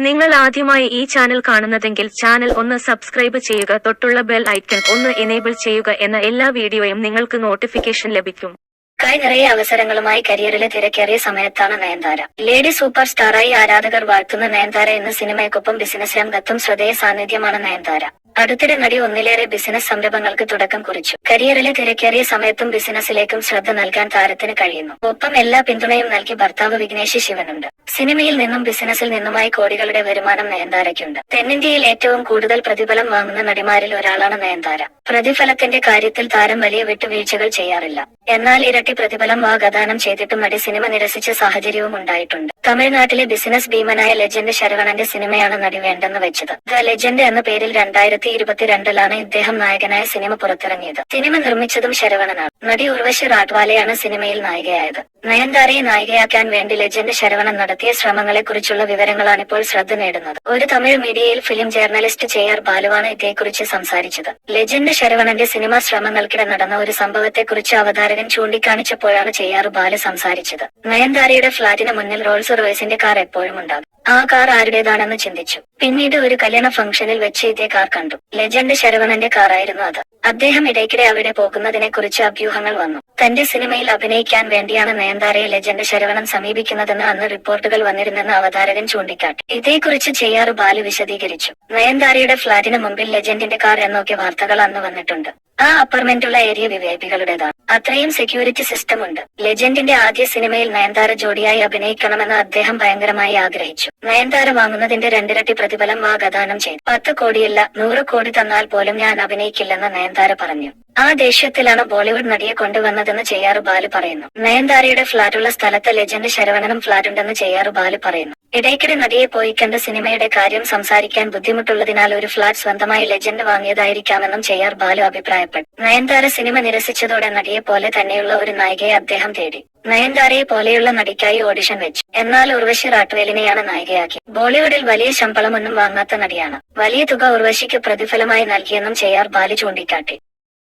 നിങ്ങൾ ആദ്യമായി ഈ ചാനൽ കാണുന്നതെങ്കിൽ ചാനൽ ഒന്ന് സബ്സ്ക്രൈബ് ചെയ്യുക, തൊട്ടുള്ള ബെൽ ഐക്കൺ ഒന്ന് എനേബിൾ ചെയ്യുക. എന്ന എല്ലാ വീഡിയോയും നിങ്ങൾക്ക് നോട്ടിഫിക്കേഷൻ ലഭിക്കും. കൈ നിറയെ അവസരങ്ങളുമായി കരിയറിലെ തിരക്കേറിയ സമയത്താണ് നയൻതാര. ലേഡി സൂപ്പർ സ്റ്റാറായി ആരാധകർ വാഴ്ത്തുന്ന നയൻതാര ഇന്ന് സിനിമയ്ക്കൊപ്പം ബിസിനസ് രംഗത്തും ശ്രദ്ധേയ സാന്നിധ്യമാണ്. നയൻതാര അടുത്തിടെ നടി ഒന്നിലേറെ ബിസിനസ് സംരംഭങ്ങൾക്ക് തുടക്കം കുറിച്ചു. കരിയറിലെ തിരക്കേറിയ സമയത്തും ബിസിനസ്സിലേക്കും ശ്രദ്ധ നൽകാൻ താരത്തിന് കഴിയുന്നു. ഒപ്പം എല്ലാ പിന്തുണയും നൽകി ഭർത്താവ് വിഘ്നേഷ് ശിവനുണ്ട്. സിനിമയിൽ നിന്നും ബിസിനസ്സിൽ നിന്നുമായി കോടികളുടെ വരുമാനം നയൻതാരയ്ക്കുണ്ട്. തെന്നിന്ത്യയിൽ ഏറ്റവും കൂടുതൽ പ്രതിഫലം വാങ്ങുന്ന നടിമാരിൽ ഒരാളാണ് നയൻതാര. പ്രതിഫലത്തിന്റെ കാര്യത്തിൽ താരം വലിയ വിട്ടുവീഴ്ചകൾ ചെയ്യാറില്ല. എന്നാൽ ഇരട്ടി പ്രതിഫലം വാഗ്ദാനം ചെയ്തിട്ടും നടി സിനിമ നിരസിച്ച സാഹചര്യവും ഉണ്ടായിട്ടുണ്ട്. തമിഴ്നാട്ടിലെ ബിസിനസ് ഭീമനായ ലെജൻഡ് ശരവണന്റെ സിനിമയാണ് നടി വേണ്ടെന്ന് വെച്ചത്. ദ ലെജൻഡ് എന്ന പേരിൽ 2022 ഇദ്ദേഹം നായകനായ സിനിമ പുറത്തിറങ്ങിയത്. സിനിമ നിർമ്മിച്ചതും ശരവണനാണ്. നടി ഉർവശി റാഠ്വാലെയാണ് സിനിമയിൽ നായികയായത്. നയൻതാരയെ നായികയാക്കാൻ വേണ്ടി ലെജൻഡ് ശരവണൻ നടത്തിയ ശ്രമങ്ങളെക്കുറിച്ചുള്ള വിവരങ്ങളാണിപ്പോൾ ശ്രദ്ധ നേടുന്നത്. ഒരു തമിഴ് മീഡിയയിൽ ഫിലിം ജേർണലിസ്റ്റ് JR ബാലുവാണ് ഇതേക്കുറിച്ച് സംസാരിച്ചത്. ലെജൻഡ് ശരവണന്റെ സിനിമാ ശ്രമങ്ങൾക്കിടെ നടന്ന ഒരു സംഭവത്തെക്കുറിച്ച് അവതാരകൻ ചൂണ്ടിക്കാണിച്ചപ്പോഴാണ് JR ബാലു സംസാരിച്ചത്. നയൻതാരയുടെ ഫ്ളാറ്റിന് മുന്നിൽ റോൾസ് റോയ്സിന്റെ കാർ എപ്പോഴും ഉണ്ടാകും. ആ കാർ ആരുടേതാണെന്ന് ചിന്തിച്ചു. പിന്നീട് ഒരു കല്യാണ ഫംഗ്ഷനിൽ വെച്ച് ഇതേ കാർ കണ്ടു. ലെജൻഡ് ശരവണന്റെ കാറായിരുന്നു അത്. അദ്ദേഹം ഇടയ്ക്കിടെ അവിടെ പോകുന്നതിനെ കുറിച്ച് അഭ്യൂഹങ്ങൾ വന്നു. തന്റെ സിനിമയിൽ അഭിനയിക്കാൻ വേണ്ടിയാണ് നയൻതാരയെ ലെജൻഡ് ശരവണൻ സമീപിക്കുന്നതെന്ന് അന്ന് റിപ്പോർട്ടുകൾ വന്നിരുന്നെന്ന് അവതാരകൻ ചൂണ്ടിക്കാട്ടി. ഇതേക്കുറിച്ച് JR ബാലു വിശദീകരിച്ചു. നയൻതാരയുടെ ഫ്ളാറ്റിന് മുമ്പിൽ ലെജൻഡിന്റെ കാർ എന്നൊക്കെ വാർത്തകൾ അന്ന് വന്നിട്ടുണ്ട്. ആ അപ്പാർട്ട്മെന്റുള്ള ഏരിയ വിഐപികളുടേതാണ്. അത്രയും സെക്യൂരിറ്റി സിസ്റ്റം ഉണ്ട്. ലെജൻഡിന്റെ ആദ്യ സിനിമയിൽ നയൻതാര ജോഡിയായി അഭിനയിക്കണമെന്ന് അദ്ദേഹം ഭയങ്കരമായി ആഗ്രഹിച്ചു. നയൻതാര വാങ്ങുന്നതിന്റെ 2 ഇരട്ടി പ്രതിഫലം വാഗ്ദാനം ചെയ്തു. 10 കോടിയല്ല 100 കോടി തന്നാൽ പോലും ഞാൻ അഭിനയിക്കില്ലെന്ന് നയൻതാര പറഞ്ഞു. ആ ദേഷ്യത്തിലാണ് ബോളിവുഡ് നടിയെ കൊണ്ടുവന്നതെന്ന് JR ബാലു പറയുന്നു. നയൻതാരയുടെ ഫ്ളാറ്റുള്ള സ്ഥലത്ത് ലെജൻഡ് ശരവണനും ഫ്ളാറ്റുണ്ടെന്ന് JR ബാലു പറയുന്നു. ഇടയ്ക്കിടെ നടിയെ പോയി കണ്ട് സിനിമയുടെ കാര്യം സംസാരിക്കാൻ ബുദ്ധിമുട്ടുള്ളതിനാൽ ഒരു ഫ്ളാറ്റ് സ്വന്തമായി ലെജൻഡ് വാങ്ങിയതായിരിക്കാമെന്നും JR ബാലു അഭിപ്രായപ്പെട്ടു. നയൻതാര സിനിമ നിരസിച്ചതോടെ നടിയെ പോലെ തന്നെയുള്ള ഒരു നായികയെ അദ്ദേഹം തേടി. നയൻതാരയെ പോലെയുള്ള നടിക്കായി ഓഡിഷൻ വെച്ചു. എന്നാൽ ഉർവശി റാഠ്വേലിനെയാണ് നായികയാക്കി. ബോളിവുഡിൽ വലിയ ശമ്പളമൊന്നും വാങ്ങാത്ത നടിയാണ്. വലിയ തുക ഉർവശിക്ക് പ്രതിഫലമായി നൽകിയെന്നും JR ബാലു ചൂണ്ടിക്കാട്ടി.